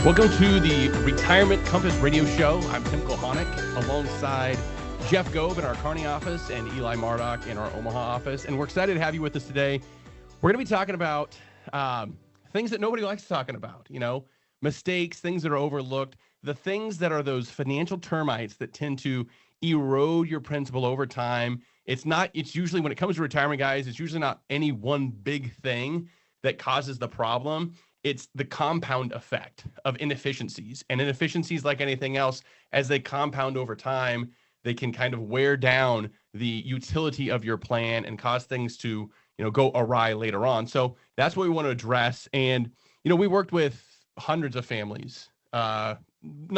Welcome to the Retirement Compass Radio Show. I'm Tim Kulhanek alongside Jeff Gove in our Kearney office and Eli Mardock in our Omaha office. And we're excited to have you with us today. We're going to be talking about things that nobody likes talking about, mistakes, things that are overlooked, the things that are those financial termites that tend to erode your principal over time. It's usually when it comes to retirement, guys, it's usually not any one big thing that causes the problem. It's the compound effect of inefficiencies. And inefficiencies, like anything else, as they compound over time, they can kind of wear down the utility of your plan and cause things to, go awry later on. So that's what we want to address. And, we worked with hundreds of families, not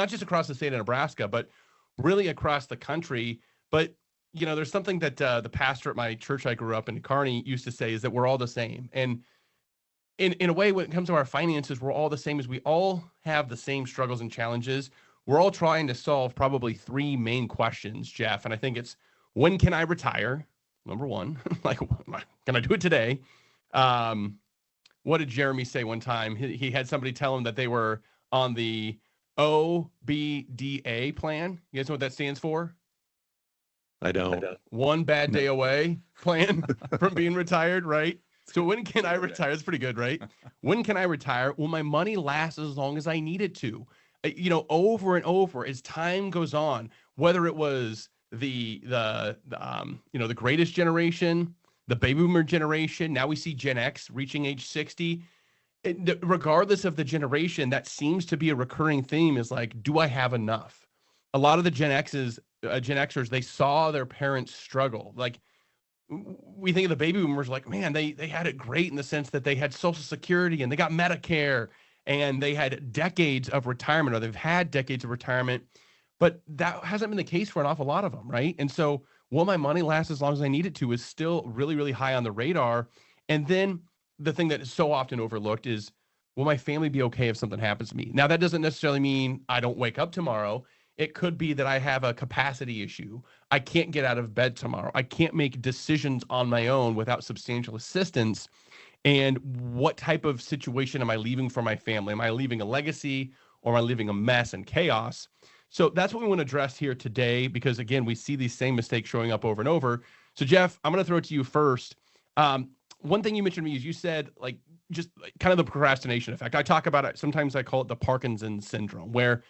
just across the state of Nebraska, but really across the country. But, there's something that the pastor at my church I grew up in, Kearney, used to say is that we're all the same. And in a way, when it comes to our finances, we're all the same, as we all have the same struggles and challenges. We're all trying to solve probably three main questions, Jeff. And I think it's, when can I retire? Number one, can I do it today? What did Jeremy say one time? He had somebody tell him that they were on the OBDA plan. You guys know what that stands for? I don't. One bad day away plan from being retired, right? So when can I retire? That's pretty good, right? When can I retire? Well, my money lasts as long as I need it to. Over and over as time goes on, whether it was the greatest generation, the baby boomer generation, now we see Gen X reaching age 60. Regardless of the generation, that seems to be a recurring theme, is like, do I have enough? A lot of the Gen Xers, they saw their parents struggle. Like, we think of the baby boomers like, man, they had it great in the sense that they had Social Security and they got Medicare and they had decades of retirement, or they've had decades of retirement, but that hasn't been the case for an awful lot of them, right? And so, will my money last as long as I need it to is still really, really high on the radar. And then the thing that is so often overlooked is, will my family be okay if something happens to me? Now, that doesn't necessarily mean I don't wake up tomorrow. It could be that I have a capacity issue. I can't get out of bed tomorrow. I can't make decisions on my own without substantial assistance. And what type of situation am I leaving for my family? Am I leaving a legacy, or am I leaving a mess and chaos? So that's what we want to address here today, because again, we see these same mistakes showing up over and over. So Jeff, I'm going to throw it to you first. One thing you mentioned to me is, you said just kind of the procrastination effect. I talk about it. Sometimes I call it the Parkinson's syndrome, where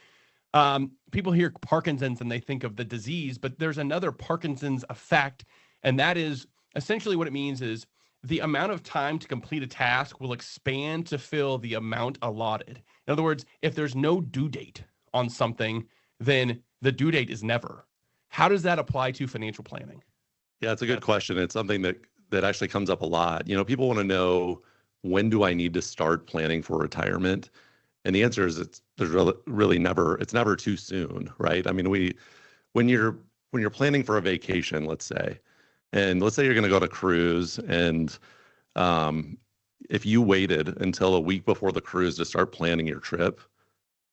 people hear Parkinson's and they think of the disease, but there's another Parkinson's effect. And that is essentially what it means is the amount of time to complete a task will expand to fill the amount allotted. In other words, if there's no due date on something, then the due date is never. How does that apply to financial planning? Yeah, it's a good question. It's something that actually comes up a lot. People want to know, when do I need to start planning for retirement? And the answer is, it's never too soon, right? I mean, when you're planning for a vacation, let's say you're going to go on a cruise, and if you waited until a week before the cruise to start planning your trip,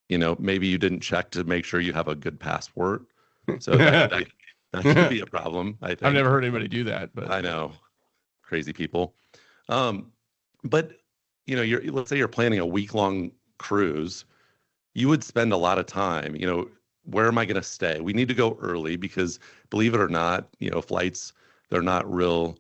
maybe you didn't check to make sure you have a good passport. So that could be a problem, I think. I've never heard anybody do that, but I know, crazy people. But let's say you're planning a week-long cruise, you would spend a lot of time, where am I going to stay? We need to go early, because believe it or not, flights, they're not real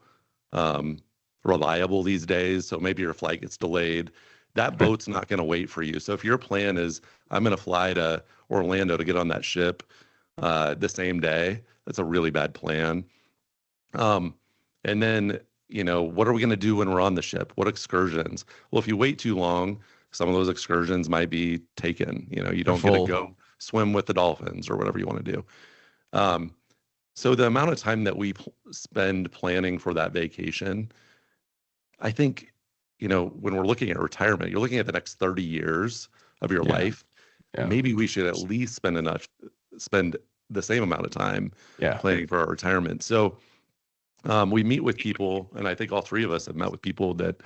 reliable these days. So maybe your flight gets delayed. That boat's not going to wait for you. So if your plan is, I'm going to fly to Orlando to get on that ship the same day, that's a really bad plan. And then, what are we going to do when we're on the ship? What excursions? Well, if you wait too long, some of those excursions might be taken. You don't get to go swim with the dolphins or whatever you want to do. So the amount of time that we spend planning for that vacation, I think, when we're looking at retirement, you're looking at the next 30 years of your life. Yeah. Maybe we should at least spend the same amount of time planning for our retirement. So we meet with people, and I think all three of us have met with people that,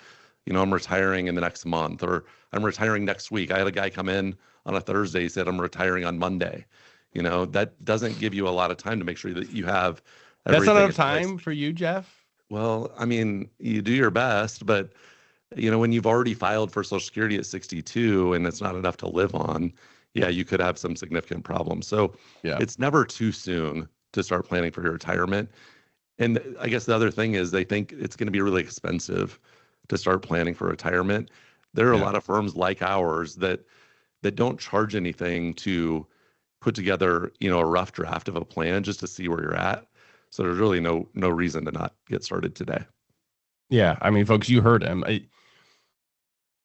I'm retiring in the next month, or I'm retiring next week. I had a guy come in on a Thursday, he said, I'm retiring on Monday. That doesn't give you a lot of time to make sure that you have everything. That's not enough time for you, Jeff? Well, I mean, you do your best, but when you've already filed for Social Security at 62 and it's not enough to live on, yeah, you could have some significant problems. So it's never too soon to start planning for your retirement. And I guess the other thing is they think it's going to be really expensive to start planning for retirement. There are a lot of firms like ours that don't charge anything to put together, a rough draft of a plan just to see where you're at. So there's really no reason to not get started today. Yeah, I mean, folks, you heard him.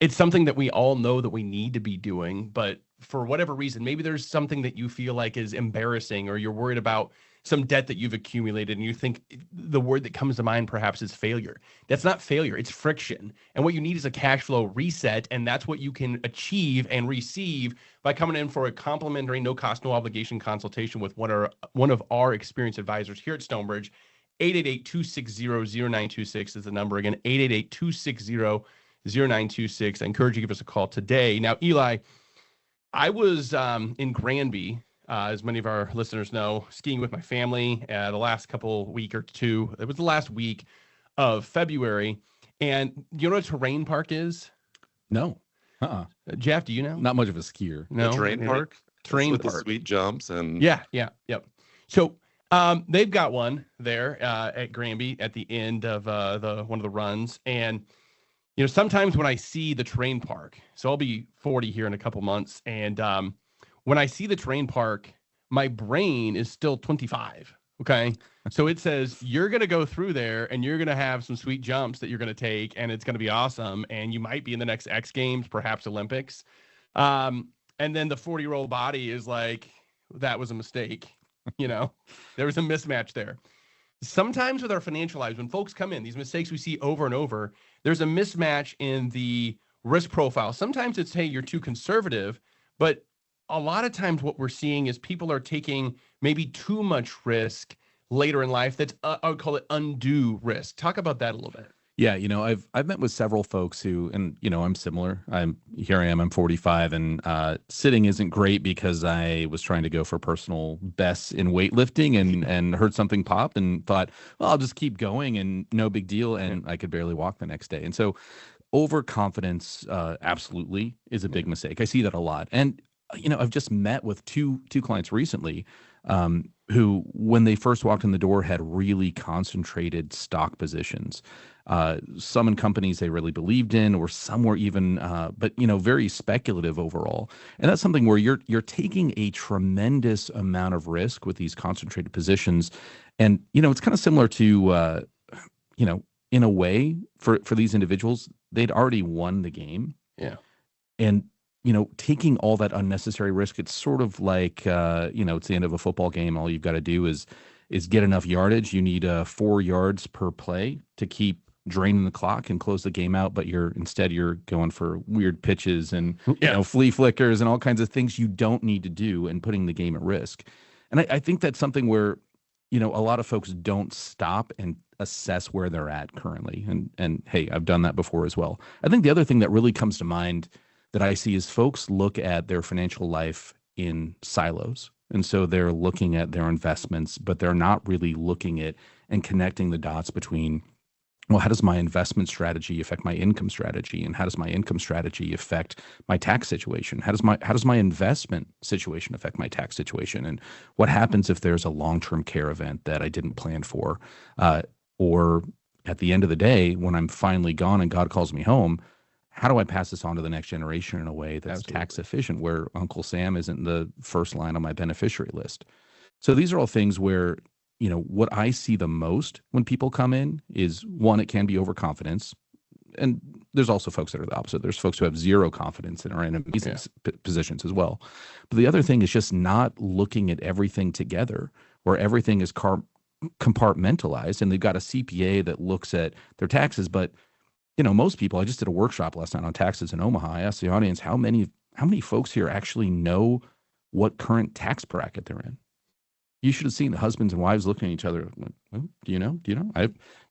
It's something that we all know that we need to be doing, but for whatever reason, maybe there's something that you feel like is embarrassing, or you're worried about some debt that you've accumulated, and you think the word that comes to mind perhaps is failure. That's not failure, it's friction. And what you need is a cash flow reset, and that's what you can achieve and receive by coming in for a complimentary, no cost, no obligation consultation with one of our experienced advisors here at Stonebridge. 888-260-0926 is the number. Again, 888-260-0926. I encourage you to give us a call today. Now, Eli, I was in Granby, as many of our listeners know, skiing with my family the last week or two. It was the last week of February. And you know what a terrain park is? No. Jeff, do you know? Not much of a skier. No. The terrain park? Terrain with park. The sweet jumps and... Yep. So they've got one there at Granby at the end of one of the runs. And sometimes when I see the terrain park, so I'll be 40 here in a couple months, and when I see the terrain park, my brain is still 25. Okay, so it says you're gonna go through there and you're gonna have some sweet jumps that you're gonna take, and it's gonna be awesome, and you might be in the next X Games, perhaps Olympics. And then the 40-year-old body is like, that was a mistake. There was a mismatch there. Sometimes with our financial lives, when folks come in, these mistakes we see over and over, there's a mismatch in the risk profile. Sometimes it's, hey, you're too conservative, but a lot of times what we're seeing is people are taking maybe too much risk later in life. That's, I would call it undue risk. Talk about that a little bit. Yeah, I've met with several folks who, and I'm similar. I'm 45, and sitting isn't great because I was trying to go for personal bests in weightlifting and heard something pop and thought, well, I'll just keep going and no big deal, and I could barely walk the next day. And so overconfidence absolutely is a big mistake. I see that a lot. And I've just met with two clients recently who, when they first walked in the door, had really concentrated stock positions. Some in companies they really believed in, or some were even, but very speculative overall. And that's something where you're taking a tremendous amount of risk with these concentrated positions. And it's kind of similar to, in a way, for these individuals, they'd already won the game. Yeah. And taking all that unnecessary risk, it's sort of like, it's the end of a football game. All you've got to do is get enough yardage. You need 4 yards per play to keep draining the clock and close the game out. But you're going for weird pitches and flea flickers and all kinds of things you don't need to do, and putting the game at risk. And I think that's something where, a lot of folks don't stop and assess where they're at currently. And hey, I've done that before as well. I think the other thing that really comes to mind that I see is folks look at their financial life in silos. And so they're looking at their investments, but they're not really looking at and connecting the dots between, well, how does my investment strategy affect my income strategy? And how does my income strategy affect my tax situation? How does my investment situation affect my tax situation? And what happens if there's a long-term care event that I didn't plan for? Or at the end of the day, when I'm finally gone and God calls me home, how do I pass this on to the next generation in a way that's tax efficient, where Uncle Sam isn't the first line on my beneficiary list? So these are all things where, what I see the most when people come in is, one, it can be overconfidence. And there's also folks that are the opposite. There's folks who have zero confidence and are in amazing positions as well. But the other thing is just not looking at everything together, where everything is compartmentalized, and they've got a CPA that looks at their taxes. But most people, I just did a workshop last night on taxes in Omaha. I asked the audience, how many folks here actually know what current tax bracket they're in? You should have seen the husbands and wives looking at each other. Like, well, do you know?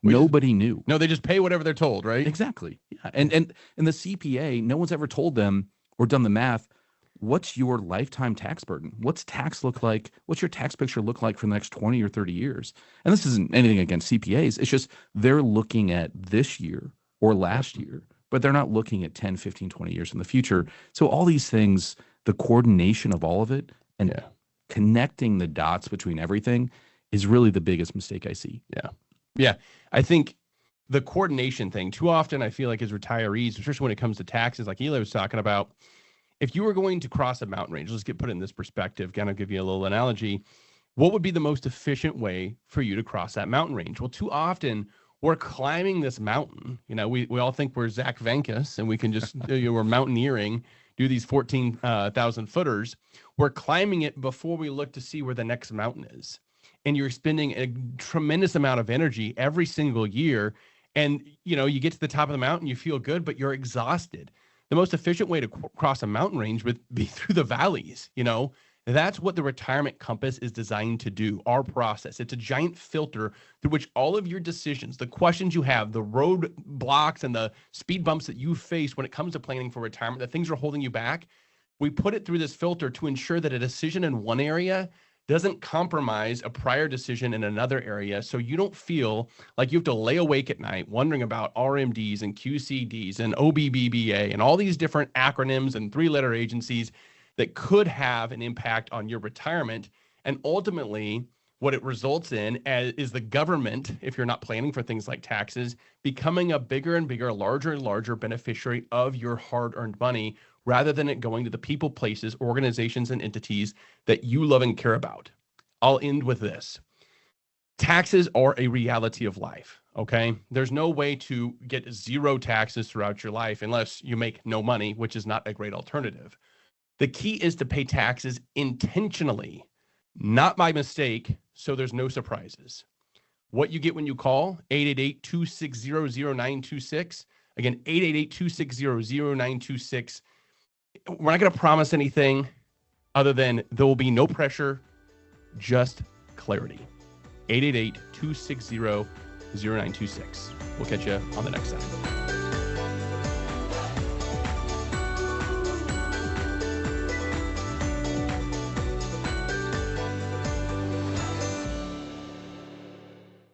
Nobody knew. No, they just pay whatever they're told, right? Exactly. Yeah. And the CPA, no one's ever told them or done the math. What's your lifetime tax burden? What's tax look like? What's your tax picture look like for the next 20 or 30 years? And this isn't anything against CPAs. It's just they're looking at this year or last year, but they're not looking at 10, 15, 20 years in the future. So all these things, the coordination of all of it and connecting the dots between everything is really the biggest mistake I see. Yeah. I think the coordination thing, too often I feel like as retirees, especially when it comes to taxes, like Eli was talking about, if you were going to cross a mountain range, let's put it in this perspective, kind of give you a little analogy. What would be the most efficient way for you to cross that mountain range? Well, too often we're climbing this mountain. You know, we all think we're Zach Venkus and we can just, we're mountaineering, do these 14,000 footers. We're climbing it before we look to see where the next mountain is. And you're spending a tremendous amount of energy every single year. And, you get to the top of the mountain, you feel good, but you're exhausted. The most efficient way to cross a mountain range would be through the valleys. That's what the retirement compass is designed to do, our process. It's a giant filter through which all of your decisions, the questions you have, the road blocks and the speed bumps that you face when it comes to planning for retirement, the things that are holding you back, we put it through this filter to ensure that a decision in one area doesn't compromise a prior decision in another area, so you don't feel like you have to lay awake at night wondering about RMDs and QCDs and OBBBA and all these different acronyms and three-letter agencies that could have an impact on your retirement. And ultimately, what it results in is the government, if you're not planning for things like taxes, becoming a bigger and bigger, larger and larger beneficiary of your hard-earned money, rather than it going to the people, places, organizations, and entities that you love and care about. I'll end with this. Taxes are a reality of life, okay? There's no way to get zero taxes throughout your life unless you make no money, which is not a great alternative. The key is to pay taxes intentionally, not by mistake, so there's no surprises. What you get when you call, 888-260-0926. Again, 888-260-0926. We're not going to promise anything other than there will be no pressure, just clarity. 888-260-0926. We'll catch you on the next time.